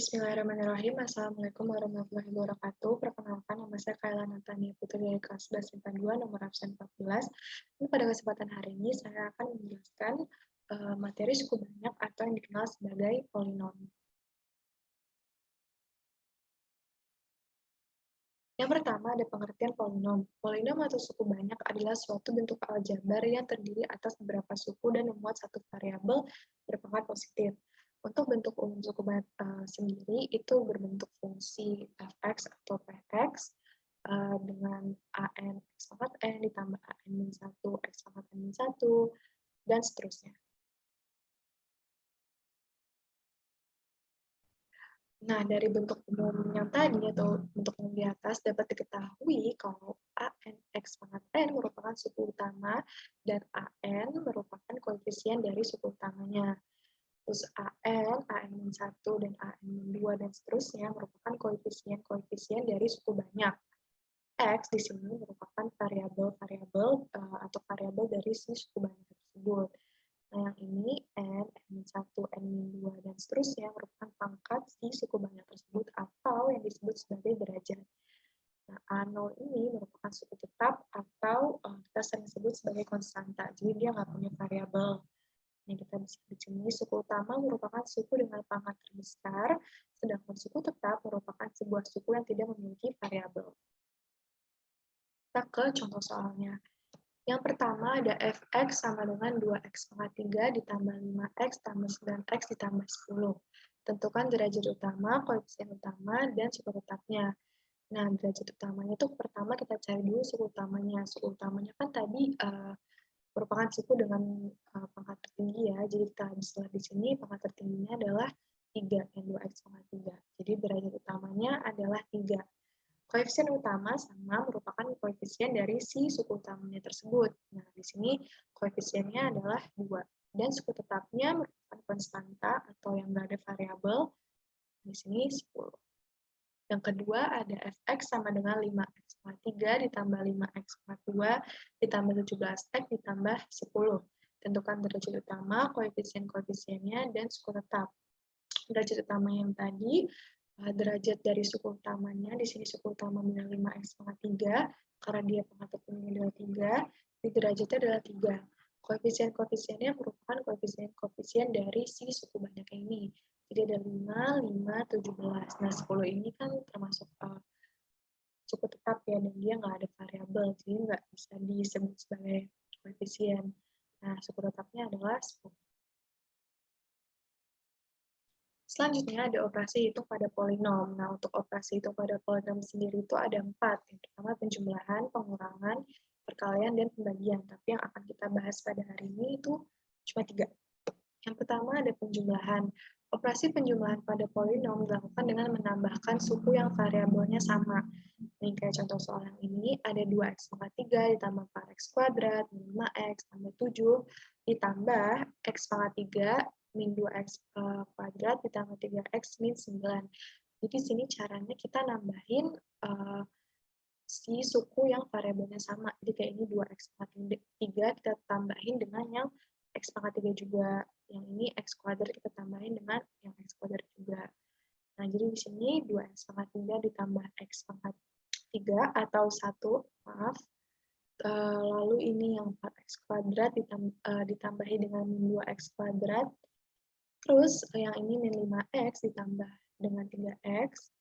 Bismillahirrahmanirrahim. Assalamualaikum warahmatullahi wabarakatuh. Perkenalkan, nama saya Kaila Natania Putri dari kelas 11 IPA 2, nomor absen 14. Dan pada kesempatan hari ini, saya akan menjelaskan materi suku banyak atau yang dikenal sebagai polinom. Yang pertama ada pengertian polinom. Polinom atau suku banyak adalah suatu bentuk aljabar yang terdiri atas beberapa suku dan memuat satu variabel berpangkat positif. Untuk bentuk umum suku banyak sendiri itu berbentuk fungsi fx atau px dengan an x pangkat n ditambah an-1 x pangkat n-1 dan seterusnya. Nah, dari bentuk umum yang tadi atau bentuk umum di atas dapat diketahui kalau an x pangkat n merupakan suku utama dan an merupakan koefisien dari suku utamanya. Terus an-1 dan an-2 dan seterusnya merupakan koefisien-koefisien dari suku banyak. X di sini merupakan variabel-variabel atau variabel dari si suku banyak tersebut. Nah, yang ini n, n1, n-2, dan seterusnya merupakan pangkat si suku banyak tersebut atau yang disebut sebagai derajat. Nah, A0 ini merupakan suku tetap atau kita sering sebut sebagai konstanta. Jadi dia nggak punya variabel. Yang kita bisa di sini suku utama merupakan suku dengan pangkat terbesar, sedangkan suku tetap merupakan sebuah suku yang tidak memiliki variabel. Kita ke contoh soalnya. Yang pertama ada fx sama dengan 2x pangkat 3 ditambah 5x tambah 9x ditambah 10. Tentukan derajat utama, koefisien utama, dan suku tetapnya. Nah, derajat utamanya itu pertama kita cari dulu suku utamanya. Suku utamanya kan tadi merupakan suku dengan pangkat tertinggi ya. Jadi kita bisa lihat di sini pangkat tertingginya adalah 3, yang 2x pangkat 3. Jadi derajat utamanya adalah 3. Koefisien utama sama merupakan koefisien dari si suku utamanya tersebut. Nah, di sini koefisiennya adalah 2. Dan suku tetapnya merupakan konstanta atau yang nggak ada variabel. Di sini 10. Yang kedua ada fx sama dengan 5x pangkat 3 ditambah 5x pangkat 2 ditambah 17x ditambah 10. Tentukan derajat utama, koefisien-koefisiennya, dan suku tetap. Derajat utama yang tadi, derajat dari suku utamanya, di sini suku utama dengan 5x pangkat 3, karena dia pangkat tertingginya adalah 3, di derajatnya adalah 3. Koefisien-koefisiennya merupakan koefisien-koefisien dari si suku banyak ini. Jadi ada 5, 5, 17. Nah, 10 ini kan termasuk suku tetap ya, dan dia nggak ada variabel, jadi nggak bisa disebut sebagai koefisien. Nah, suku tetapnya adalah 10. Selanjutnya ada operasi hitung pada polinom. Nah, untuk operasi hitung pada polinom sendiri itu ada 4. Yang pertama penjumlahan, pengurangan, perkalian, dan pembagian. Tapi yang akan kita bahas pada hari ini itu cuma 3. Yang pertama ada penjumlahan. Operasi penjumlahan pada polinom dilakukan dengan menambahkan suku yang variabelnya sama. Ini kayak contoh soal yang ini, ada 2x pangkat 3 ditambah 4x kuadrat, 5x tambah 7, ditambah x pangkat 3 min 2x kuadrat ditambah 3x min 9. Jadi sini caranya kita nambahin si suku yang variabelnya sama. Jadi kayak ini 2x pangkat 3 kita tambahin dengan yang x pangkat 3 juga. Yang ini x kuadrat kita tambahin dengan yang x kuadrat juga. Nah, jadi di sini 2x pangkat 3 ditambah x pangkat 3 atau 1, maaf. Lalu ini yang 4x kuadrat ditambahi dengan min 2x kuadrat. Terus yang ini min 5x ditambah dengan 3x,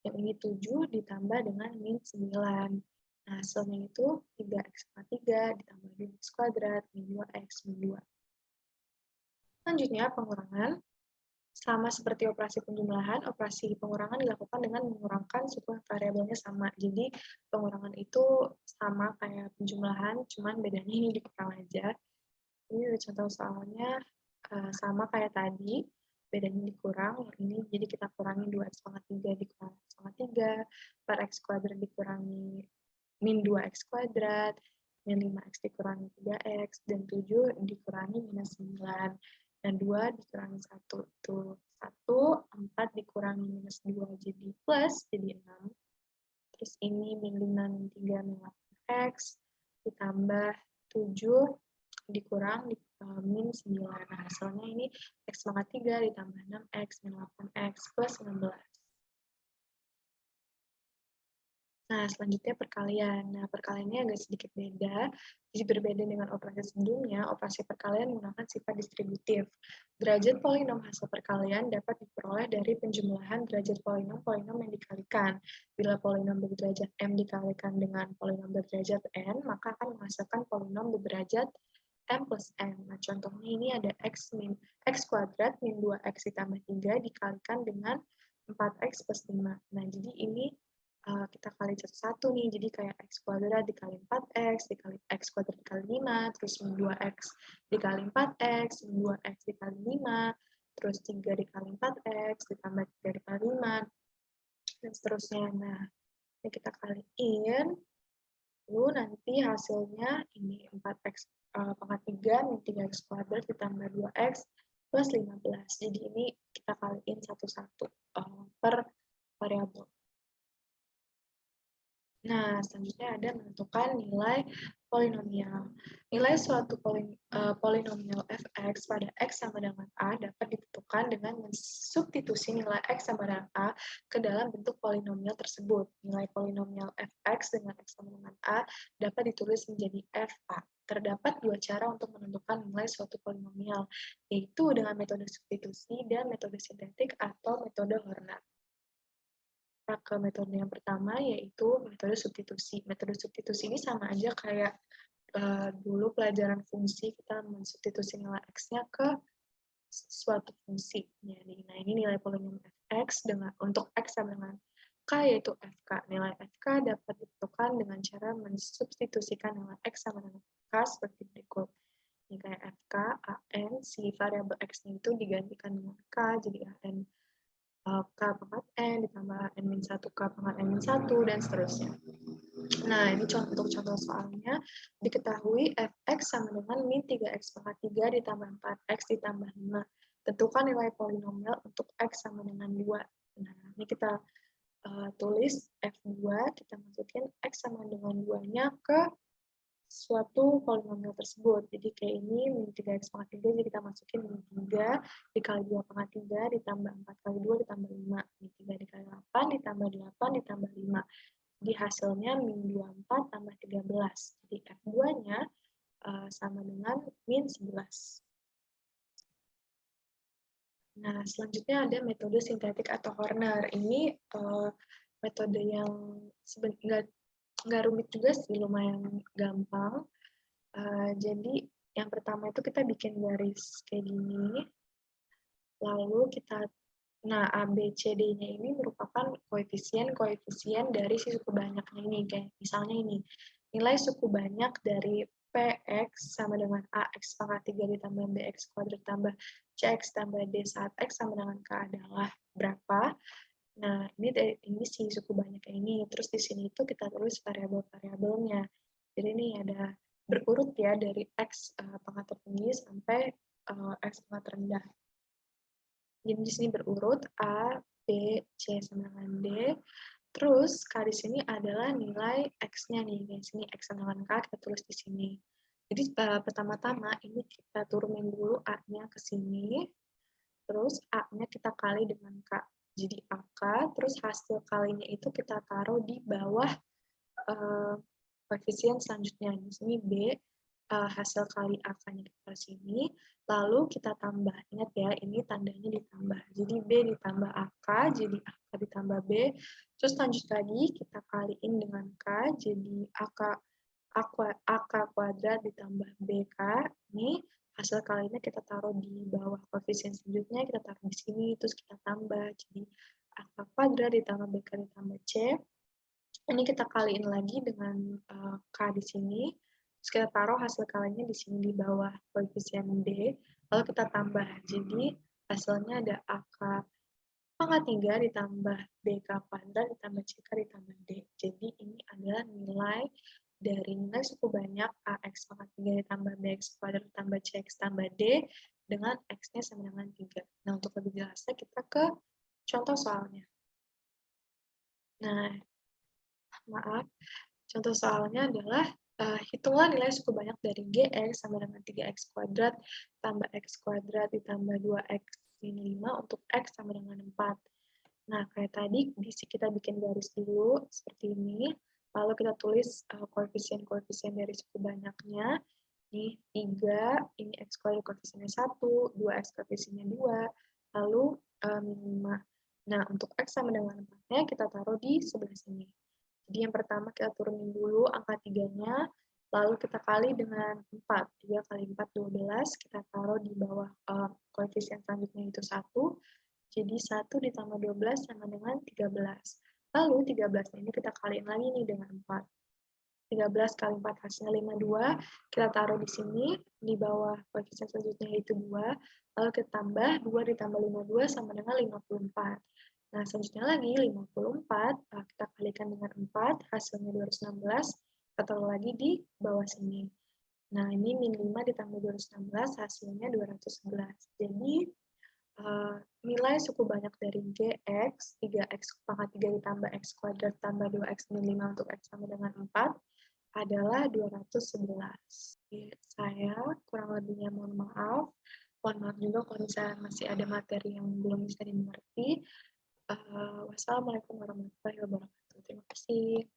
yang ini 7 ditambah dengan min 9. Nah, hasilnya itu 3x pangkat 3 ditambah 2x kuadrat, min 2x, min 2. Selanjutnya, pengurangan. Sama seperti operasi penjumlahan, operasi pengurangan dilakukan dengan mengurangkan suku variabelnya sama. Jadi, pengurangan itu sama kayak penjumlahan, cuman bedanya ini dikurang aja. Ini contoh soalnya sama kayak tadi, bedanya dikurang, yang ini jadi kita kurangi 2x pangkat 3 dikurangi x pangkat 3, 4x kuadrat dikurangi min 2x kuadrat, min 5x dikurangi 3x, dan 7 dikurangi minus 9, dan 2 dikurangi 1, tuh 1, 4 dikurangi minus 2 jadi plus, jadi 6. Terus ini min 5, min 3, min 8x, ditambah 7, dikurang min 9. Nah, hasilnya ini X pangkat 3 ditambah 6X min 8X plus 16. Nah, selanjutnya perkalian. Nah, perkaliannya agak sedikit beda. Jadi berbeda dengan operasi sebelumnya, operasi perkalian menggunakan sifat distributif. Derajat polinom hasil perkalian dapat diperoleh dari penjumlahan derajat polinom-polinom yang dikalikan. Bila polinom berderajat M dikalikan dengan polinom berderajat N, maka akan menghasilkan polinom berderajat M plus N. Nah, contohnya ini ada X kuadrat min 2X ditambah 3 dikalikan dengan 4X plus 5. Nah, jadi ini kita kali satu-satu nih, jadi kayak X kuadrat dikali 4X, dikali X kuadrat dikali 5, terus min 2X dikali 4X, min 2X dikali 5, terus 3 dikali 4X, ditambah 3 dikali 5, dan seterusnya. Nah, ini kita kaliin, lalu nanti hasilnya ini 4X pangkat 3 min 3X kuadrat ditambah 2X plus 15. Jadi ini kita kaliin satu-satu per variabel. Nah, selanjutnya ada menentukan nilai polinomial. Nilai suatu polinomial fx pada x sama dengan a dapat ditentukan dengan mensubstitusi nilai x sama dengan a ke dalam bentuk polinomial tersebut. Nilai polinomial fx dengan x sama dengan a dapat ditulis menjadi fa. Terdapat dua cara untuk menentukan nilai suatu polinomial, yaitu dengan metode substitusi dan metode sintetik atau metode Horner. Ke metode yang pertama, yaitu metode substitusi. Metode substitusi ini sama aja kayak dulu pelajaran fungsi, kita mensubstitusi nilai x-nya ke suatu fungsi. Nah, ini nilai polinomial fx untuk x sama dengan k, yaitu fk. Nilai fk dapat ditentukan dengan cara mensubstitusikan nilai x sama dengan k seperti berikut. Ini kayak fk, an, si variabel x-nya itu digantikan dengan k, jadi an k pangkat n ditambah n-1 k pangkat n-1 dan seterusnya. Nah, ini untuk contoh soalnya, diketahui fx sama dengan min 3x pangkat 3 ditambah 4x ditambah 5. Tentukan nilai polinomial untuk x sama dengan 2. Nah, ini kita tulis f2, kita masukin x sama dengan 2-nya ke suatu polinomial tersebut. Jadi kayak ini min 3x pangkat 3, jadi kita masukin min 3 dikali 2 pangkat 3 ditambah 4 kali 2 ditambah 5. Min 3 dikali 8 ditambah 8 ditambah 5. Jadi hasilnya min 24 tambah 13. Jadi F2-nya sama dengan min 11. Nah, selanjutnya ada metode sintetik atau Horner. Ini metode yang sebenarnya nggak rumit juga sih, lumayan gampang. Jadi yang pertama itu kita bikin garis kayak gini, lalu kita, nah A, B, C, D-nya ini merupakan koefisien dari si suku banyaknya ini, kayak misalnya ini, nilai suku banyak dari PX sama dengan AX pangkat 3 ditambah BX kuadrat tambah CX tambah D saat X sama dengan K adalah berapa. Nah, ini si suku banyaknya ini. Terus di sini itu kita tulis variabel-variabelnya. Jadi ini ada berurut ya dari X pangkat tertinggi sampai X pangkat rendah. Jadi di sini berurut A, B, C sama dengan D. Terus K di sini adalah nilai X-nya nih. Di sini X sama dengan K kita tulis di sini. Jadi pertama-tama ini kita turunin dulu A-nya ke sini. Terus A-nya kita kali dengan K. Jadi AK, terus hasil kalinya itu kita taruh di bawah koefisien selanjutnya. Di sini B, hasil kali AK-nya kita taruh sini, lalu kita tambah. Ingat ya, ini tandanya ditambah. Jadi B ditambah AK, jadi AK ditambah B. Terus lanjut lagi, kita kaliin dengan K, jadi AK kuadrat ditambah BK. Ini hasil kalinya kita taruh di bawah koefisien selanjutnya, kita taruh di sini, terus kita tambah. Jadi AK kuadrat ditambah BK ditambah C. Ini kita kaliin lagi dengan K di sini, terus kita taruh hasil kalinya di sini di bawah koefisien D, lalu kita tambah. Jadi hasilnya ada AK pangkat 3 ditambah BK kuadrat ditambah CK ditambah D. Jadi ini adalah nilai dari nilai suku banyak AX pangkat 3 ditambah BX kuadrat ditambah CX tambah D dengan X-nya sama dengan 3. Nah, untuk lebih jelasnya kita ke contoh soalnya. Nah, maaf, contoh soalnya adalah Hitunglah nilai suku banyak dari Gx sama dengan 3x kuadrat tambah x kuadrat ditambah 2x min 5 untuk x sama dengan 4. Nah, kayak tadi, kita bikin garis dulu, seperti ini. Lalu kita tulis koefisien-koefisien dari suku banyaknya. Nih, 3, ini x kuadrat koefisiennya 1, 2x koefisiennya 2, lalu min 5. Nah, untuk x sama dengan 4-nya kita taruh di sebelah sini. Jadi yang pertama kita turunin dulu angka 3-nya, lalu kita kali dengan 4. 3 kali 4, 12. Kita taruh di bawah koefisien selanjutnya itu 1. Jadi 1 ditambah 12 sama dengan 13. Lalu 13 ini kita kaliin lagi nih dengan 4. 13 kali 4 hasilnya 52. Kita taruh di sini, di bawah koefisien selanjutnya yaitu 2. Lalu kita tambah 2 ditambah 52 sama dengan 54. Nah, selanjutnya lagi 54, kita kalikan dengan 4, hasilnya 216. Kita taruh lagi di bawah sini. Nah, ini min 5 ditambah 216, hasilnya 211. Jadi, nilai suku banyak dari Gx, 3x pangkat 3 ditambah x kuadrat tambah 2x min 5 untuk x sama dengan 4, adalah 211. Saya kurang lebihnya mohon maaf. Mohon maaf juga kalau misalnya masih ada materi yang belum bisa dimengerti. Wassalamualaikum warahmatullahi wabarakatuh. Terima kasih.